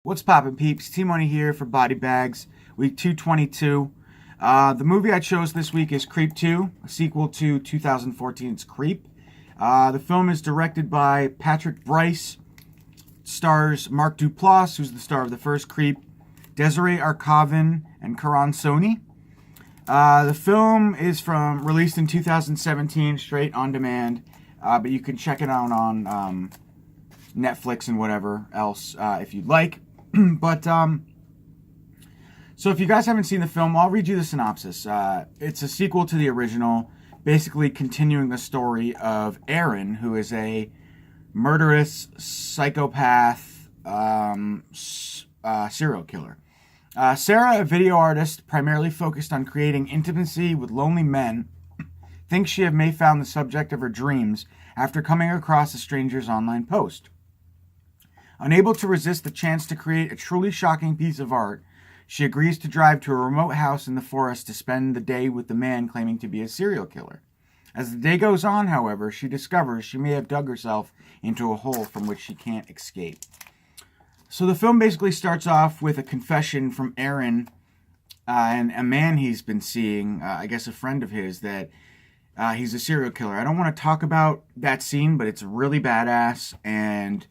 What's poppin', peeps? T-Money here for Body Bags, week 222. The movie I chose this week is Creep 2, a sequel to 2014's Creep. The film is directed by Patrick Bryce, stars Mark Duplass, who's the star of the first Creep, Desiree Arcavin, and Karan Soni. The film is released in 2017, straight on demand, but you can check it out on Netflix and whatever else if you'd like. But so if you guys haven't seen the film, I'll read you the synopsis. It's a sequel to the original, basically continuing the story of Aaron, who is a murderous psychopath serial killer. Sarah, a video artist primarily focused on creating intimacy with lonely men, thinks she may have found the subject of her dreams after coming across a stranger's online post. Unable to resist the chance to create a truly shocking piece of art, she agrees to drive to a remote house in the forest to spend the day with the man claiming to be a serial killer. As the day goes on, however, she discovers she may have dug herself into a hole from which she can't escape. So the film basically starts off with a confession from Aaron and a man he's been seeing, I guess a friend of his, that he's a serial killer. I don't want to talk about that scene, but it's really badass, and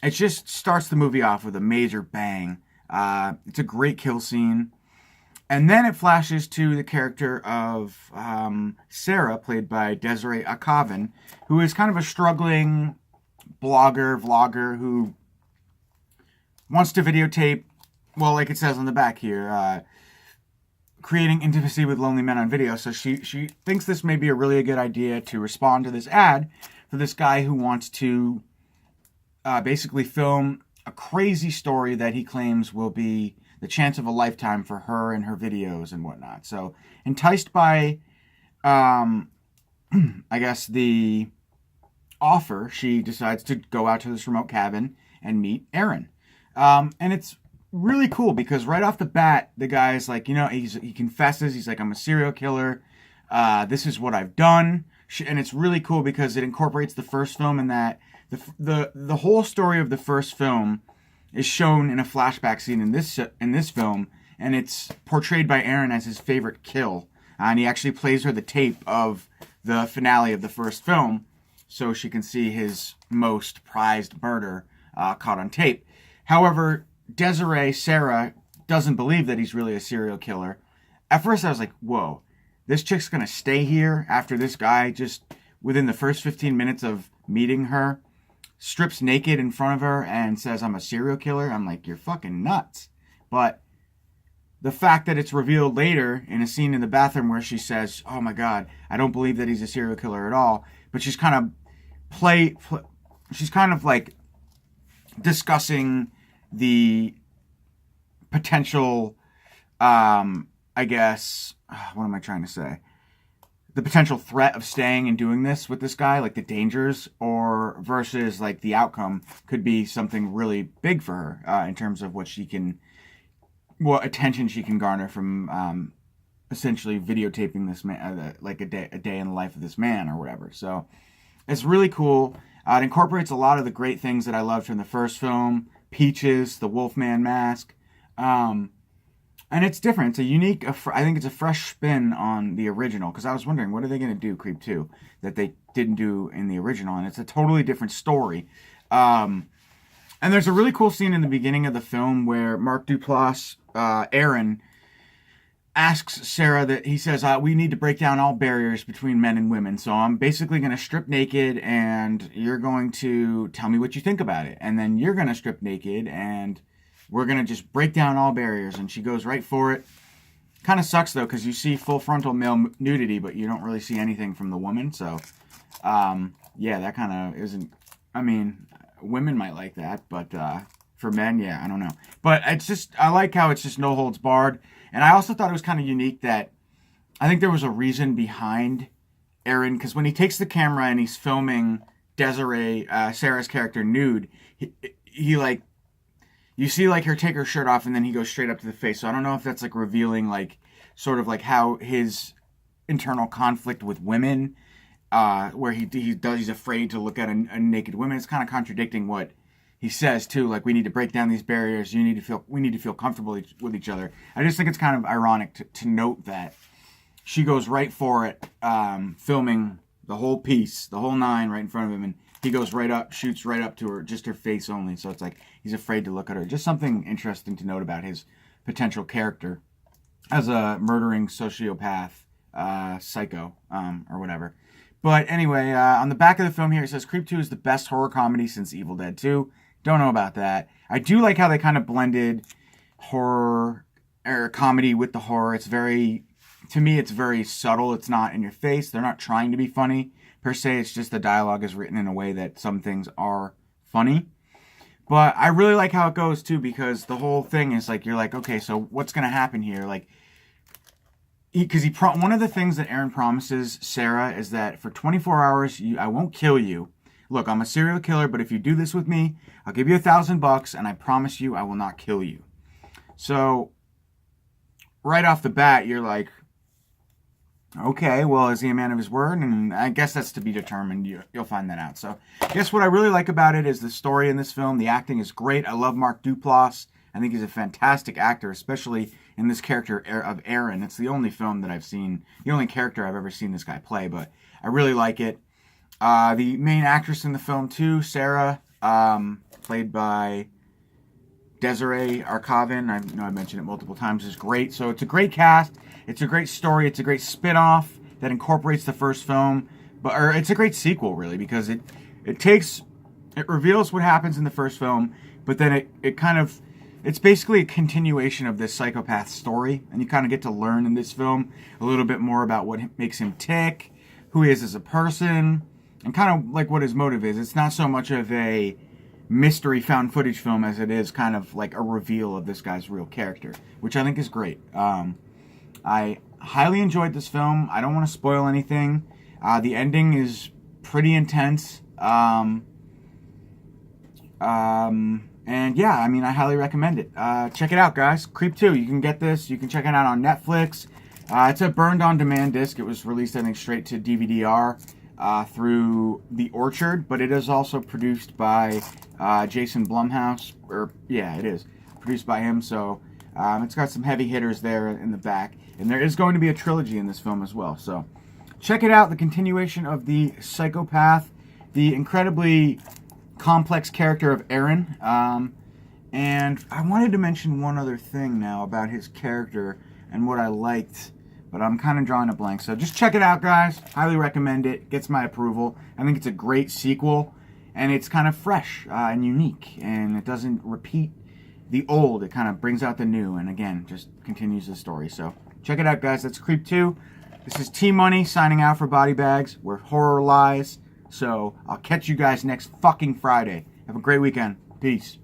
it just starts the movie off with a major bang. It's a great kill scene. And then it flashes to the character of Sarah, played by Desiree Akavin, who is kind of a struggling vlogger who wants to videotape, well, like it says on the back here, creating intimacy with lonely men on video. So she thinks this may be a really good idea to respond to this ad for this guy who wants to basically film a crazy story that he claims will be the chance of a lifetime for her and her videos and whatnot. So enticed by, I guess, the offer, she decides to go out to this remote cabin and meet Aaron. And it's really cool because right off the bat, the guy's like, he confesses. He's like, I'm a serial killer. This is what I've done. And it's really cool because it incorporates the first film in that the whole story of the first film is shown in a flashback scene in this film, and it's portrayed by Aaron as his favorite kill. And he actually plays her the tape of the finale of the first film so she can see his most prized murder caught on tape. However, Sarah, doesn't believe that he's really a serial killer. At first I was like, whoa, this chick's gonna stay here after this guy just within the first 15 minutes of meeting her strips naked in front of her and says, I'm a serial killer. I'm like, you're fucking nuts. But the fact that it's revealed later in a scene in the bathroom where she says, oh my God, I don't believe that he's a serial killer at all. But she's kind of she's kind of like discussing the potential, I guess, what am I trying to say? The potential threat of staying and doing this with this guy, like the dangers, or versus like the outcome could be something really big for her in terms of what attention she can garner from essentially videotaping this man, like a day in the life of this man or whatever. So it's really cool. It incorporates a lot of the great things that I loved from the first film, Peaches, the Wolfman mask. And it's different. It's a unique, I think it's a fresh spin on the original, because I was wondering, what are they going to do, Creep 2, that they didn't do in the original? And it's a totally different story. And there's a really cool scene in the beginning of the film where Mark Duplass, Aaron, asks Sarah that he says, we need to break down all barriers between men and women. So I'm basically going to strip naked and you're going to tell me what you think about it. And then you're going to strip naked and we're going to just break down all barriers. And she goes right for it. Kind of sucks, though, because you see full frontal male nudity, but you don't really see anything from the woman. So, yeah, that kind of isn't... I mean, women might like that, but for men, yeah, I don't know. But it's just... I like how it's just no holds barred. And I also thought it was kind of unique that... I think there was a reason behind Aaron, because when he takes the camera and he's filming Desiree, Sarah's character, nude, he like... You see, like, her take her shirt off, and then he goes straight up to the face. So I don't know if that's, like, revealing, like, sort of, like, how his internal conflict with women, where he's afraid to look at a naked woman. It's kind of contradicting what he says too, like, we need to break down these barriers. We need to feel comfortable with each other. I just think it's kind of ironic to note that she goes right for it, filming the whole piece, the whole 9 right in front of him, and he goes right up, shoots right up to her, just her face only. So it's like he's afraid to look at her. Just something interesting to note about his potential character as a murdering sociopath, psycho, or whatever. But anyway, on the back of the film here, it says Creep 2 is the best horror comedy since Evil Dead 2. Don't know about that. I do like how they kind of blended horror or comedy with the horror. It's very, to me, it's very subtle. It's not in your face. They're not trying to be funny per se. It's just the dialogue is written in a way that some things are funny. But I really like how it goes too, because the whole thing is like, you're like, okay, so what's going to happen here? Like, because one of the things that Aaron promises Sarah is that for 24 hours, I won't kill you. Look, I'm a serial killer, but if you do this with me, I'll give you $1,000, and I promise you I will not kill you. So, right off the bat, you're like, okay, well, is he a man of his word? And I guess that's to be determined. You'll find that out. So, I guess what I really like about it is the story in this film. The acting is great. I love Mark Duplass. I think he's a fantastic actor, especially in this character of Aaron. It's the only film that I've seen, the only character I've ever seen this guy play, but I really like it. The main actress in the film, too, Sarah, played by Desiree Arcavin, I know I mentioned it multiple times, is great. So it's a great cast. It's a great story. It's a great spin-off that incorporates the first film. Or it's a great sequel, really, because it reveals what happens in the first film, but then it kind of... It's basically a continuation of this psychopath story, and you kind of get to learn in this film a little bit more about what makes him tick, who he is as a person, and kind of like what his motive is. It's not so much of a mystery found footage film as it is kind of like a reveal of this guy's real character, which I think is great. I highly enjoyed this film. I don't want to spoil anything. The ending is pretty intense. And yeah, I mean, I highly recommend it. Check it out, guys. Creep 2. You can get this. You can check it out on Netflix. It's a burned-on-demand disc. It was released, I think, straight to DVD-R through The Orchard, but it is also produced by Jason Blumhouse. Yeah, it is. Produced by him, so it's got some heavy hitters there in the back. And there is going to be a trilogy in this film as well. So check it out. The continuation of the psychopath, the incredibly complex character of Aaron. And I wanted to mention one other thing now about his character and what I liked, but I'm kind of drawing a blank. So just check it out, guys. Highly recommend it. Gets my approval. I think it's a great sequel, and it's kind of fresh and unique, and it doesn't repeat the old. It kind of brings out the new, and again, just continues the story. So check it out, guys. That's Creep 2. This is T-Money signing out for Body Bags, where horror lies. So I'll catch you guys next fucking Friday. Have a great weekend. Peace.